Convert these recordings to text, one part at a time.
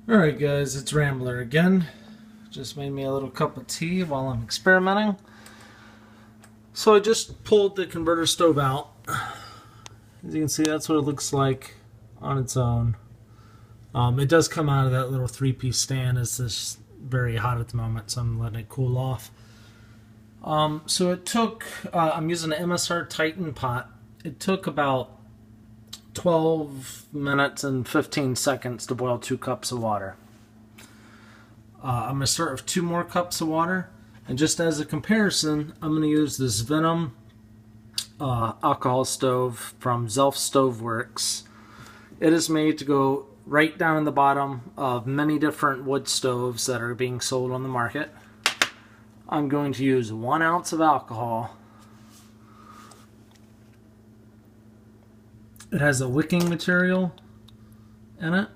Alright guys, it's Rambler again. Just made me a little cup of tea while I'm experimenting. So I just pulled the converter stove out. As you can see, that's what it looks like on its own. It does come out of that little three-piece stand. It's just very hot at the moment, so I'm letting it cool off. So it took, I'm using an MSR Titan pot. It took about 12 minutes and 15 seconds to boil 2 cups of water. I'm going to start with 2 more cups of water. And just as a comparison, I'm going to use this Venom alcohol stove from Zelf Stoveworks. It is made to go right down in the bottom of many different wood stoves that are being sold on the market. I'm going to use 1 ounce of alcohol. It has a wicking material in it.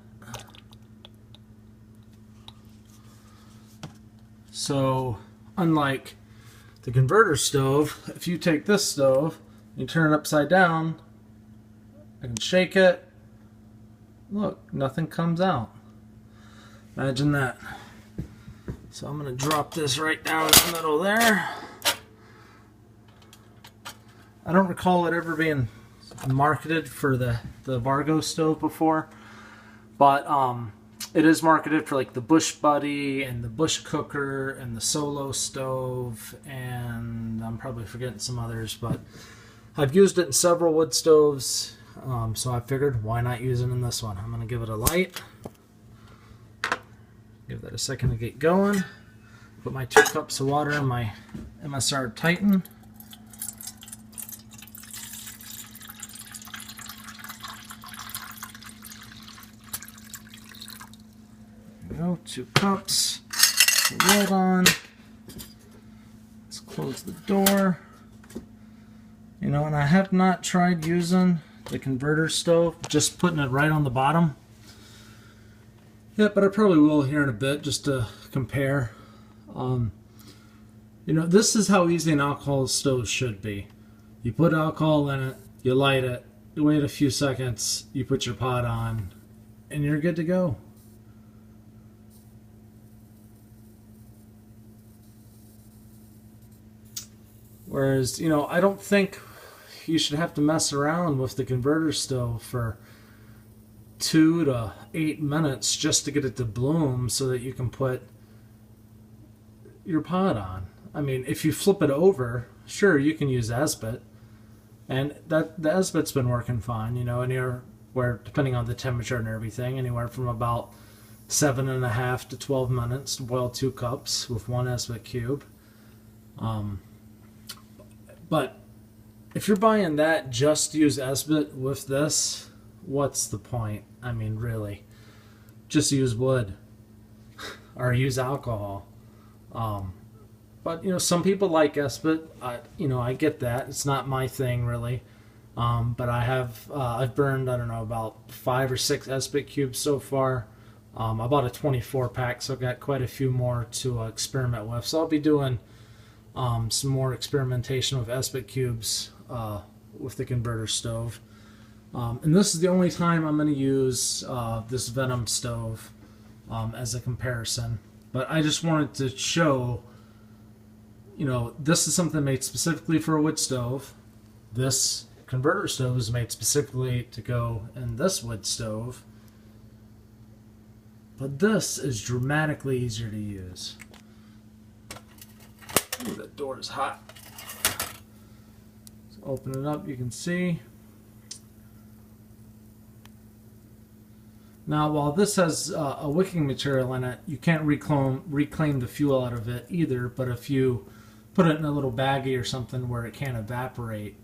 So, unlike the converter stove, if you take this stove, you turn it upside down, I can shake it, look, nothing comes out. Imagine that. So I'm going to drop this right down in the middle there. I don't recall it ever being marketed for the Vargo stove before, but it is marketed for like the Bush Buddy and the Bush Cooker and the Solo stove, and I'm probably forgetting some others, but I've used it in several wood stoves, so I figured why not use it in this one. I'm going to give it a light, give that a second to get going, put my 2 cups of water in my MSR Titan. Go, 2 cups, put the lid on, let's close the door. You know, and I have not tried using the converter stove, just putting it right on the bottom. Yeah, but I probably will here in a bit just to compare. You know, this is how easy an alcohol stove should be. You put alcohol in it, you light it, you wait a few seconds, you put your pot on, and you're good to go. Whereas, you know, I don't think you should have to mess around with the converter stove for 2 to 8 minutes just to get it to bloom so that you can put your pot on. I mean, if you flip it over, sure, you can use Esbit, and that the Esbit's been working fine, you know, anywhere, depending on the temperature and everything, anywhere from about 7.5 to 12 minutes to boil 2 cups with 1 Esbit cube. But if you're buying that just to use Esbit with this, what's the point? I mean, really, just use wood or use alcohol. But you know, some people like Esbit. You know, I get that. It's not my thing really. But I've burned, I don't know, about 5 or 6 Esbit cubes so far. I bought a 24 pack, so I've got quite a few more to experiment with. So I'll be doing some more experimentation with Esbit cubes with the converter stove. And this is the only time I'm going to use this Venom stove as a comparison. But I just wanted to show, you know, this is something made specifically for a wood stove. This converter stove is made specifically to go in this wood stove. But this is dramatically easier to use. Ooh, that door is hot. So open it up, you can see. Now, while this has a wicking material in it, you can't reclaim the fuel out of it either, but if you put it in a little baggie or something where it can't evaporate,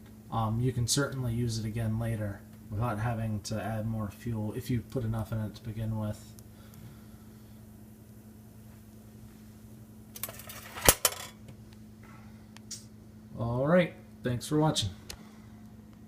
you can certainly use it again later without having to add more fuel if you put enough in it to begin with. Alright, thanks for watching.